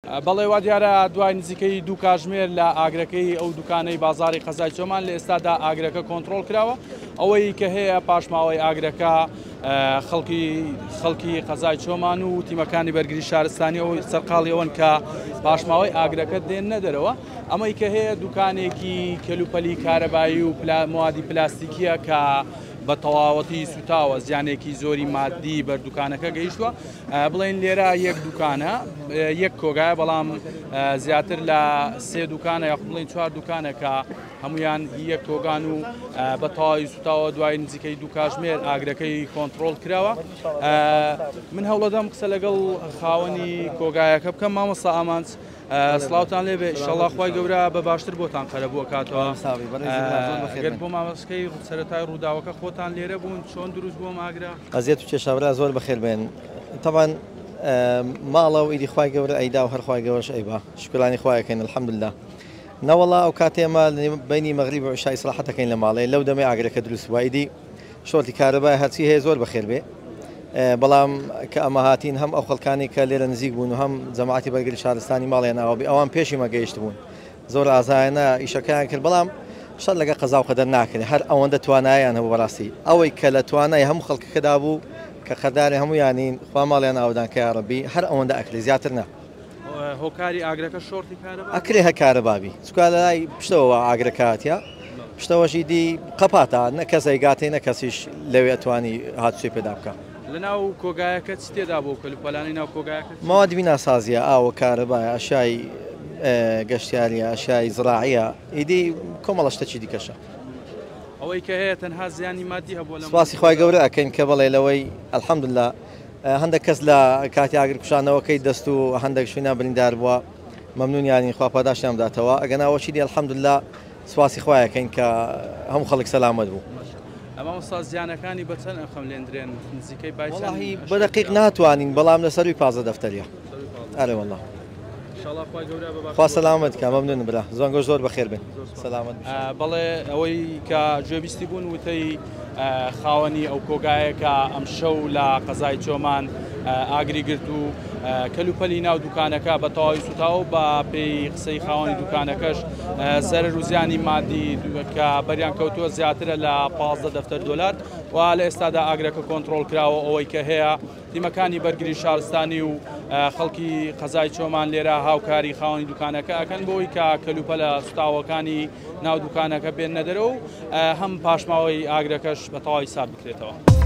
بەڵێ وا دیارە دوای نزیکەی دوو کاتژمێر لە ئاگرەکەی ئەو دوکانەی بازاری قەزای چۆمان لە ئێستادا ئاگرەکە کۆنتڕۆڵ کراوە. ئەوەی کە هەیە پاشماوەی ئاگرەکە خەڵکی قەزای چۆمان و تیمەکانی بەرگری شارستانی ئەو سەرقاڵی ئەوەن کە پاشماوەی ئاگرەکە دێننە دەرەوە. ئەمەی کە هەیە دوکانێکی کەلوپەلی کارەبایی و موادی پلاستیکیە کە بە تەواوەتی سوتاوە زیانێکی زۆری مادی بەردوکانەکە گەیشتووە. بڵێن لێرە یەک دوکانە یەک کۆگایە، بەڵام زیاتر لە سێ دوکانە یا بڵێن چوار دوکانە کە هەمویان یەک کۆگان و بە تەواوی سوتاوە دوای نزیکەی دوو کاتژمێر ئاگرەکەی کۆنتڕۆڵ کراوە. من هەوڵەدەم قسە لەگەڵ خاوەنی کۆگایەکە بکەم. مامۆستا ئامانج سڵاوتان لێبێ، ئینشەڵڵا خوای گەورە بە باشتر بۆتان قەرە بووکاتەوە. گەر بۆ مامۆستەکەی سەرەتای ڕووداوەکە خۆتان لێرە بوون، چۆن دروست بووە ئاگرا؟ ئەزیەت و کێشاورا زۆر بەخێر بێن. طبعاً ماڵە و ئیدی خوای گەورە ئەیدا و هەر خوای گەورەش ئەیبا، شکرانی خوایەکەین الحەمدوللا. نەوەڵا ئەو کاتێمە بینی مەغریب و عیشای ئیسراحەتەکەین لە ماڵێ، لەو دەمێ ئاگرەکە دروست بووە. ئیدی شۆرتی کارەبای هەرچی هەیە زۆر بەخێر بێ، بەڵام کە ئەمە هاتین هەم ئەو خەڵکانی کە لێرە نزیک بوون و هەم جەماعەتی بەرگری شارستانی ماڵیان ئاوابی ئەوان پێشی مەگەیشت بوون، زۆر ئازایانە ئیشەکەیان کرد، بەڵام شەر لەگە قەزا و قەدەر ناکرێ. هەر ئەوەندە توانایان هەبوو بەڕاستی، ئەوەی کە لە توانای هەموو خەڵکەکەدا بوو کە خەرداری هەموویانین خوا ماڵیان ئاودان کە یا ڕەبی، هەر ئەوەندە ئەکرێ، زیاتر نا. هۆکاری ئاگرەکە شۆرتی کارەبا ئەکرێ هە کارەبابی چکا لە لای پشتەوە ئاگرەکە هاتیە، پشتەوەشی دی قەپاتە، نە کەس ئەیگاتێ نە کەسیش لەوێ ئەتوانی هاتووی پێدا بکە. لەناو کۆگایەکە چ تێدا بۆ کەلوپەلانی ناو کۆگایەکە؟ مواد بیناسازیە، ئاوە کارەبایە، ئەشای گەشتیاریە، ئەشای زراعیە، ئیدی کۆمەڵە شتێکی دیکەشە. ئەوەی کە هەیە تەنها زیانی مادی هەبوو. سپاسی خوای گەورە ئەکەین کە بەڵێ لەوەی ئەلحەمدوللا هەندێک کەس لە کاتی ئاگرکوشانەوەکەی دەست و هەندێک شوێنە بریندار بووە، مەمنونیانی خوا پاداشیان بداتەوە. ئەگەناوەشی دی ئەلحەمدوللا سپاسی خوایەکەین کە هەموو خەڵک سەلامەت بوو. ئەمە ئەستا زیانەکانی بەچەند ئەخەم لێندرێن نزیکەی وەڵاهی بەدەقیق ناتوانین، بەڵام لەسەروی 15 دەفتەریە. ئەرێ وەڵڵا خوا سەلامەت کە مەمنون برا، زۆنگۆ زۆر بەخێر بێن. سەلامەت. بەڵێ ئەوەی کە گوێبیستی بوون وتەی خاوەنی ئەو کۆگایەکە ئەم شەو لە قەزای چۆمان ئاگری گرت و کەلوپەلی ناو دوکانەکە بە تەواوی سوتاوە. بە پێی قسەی خاوەنی دوکانەکەش زەرەر و زیانی مادی کە بەریان کەوتووە زیاترە لە 15 دەفتەر دۆلار و لە ئێستادا ئاگرەکە کۆنتڕۆڵ کراوە. ئەوەی کە هەیە تیمەکانی بەرگری شارستانی و خەڵکی قەزای چۆمان لێرە هاوکاری خاوەنی دوکانەکە ئەکەن بۆی کە کەلوپەلە سوتاوەکانی ناو دوکانەکە بێننە دەرەوە و هەم پاشماوەی ئاگرەکەش بە تەواوی سات بکرێتەوە.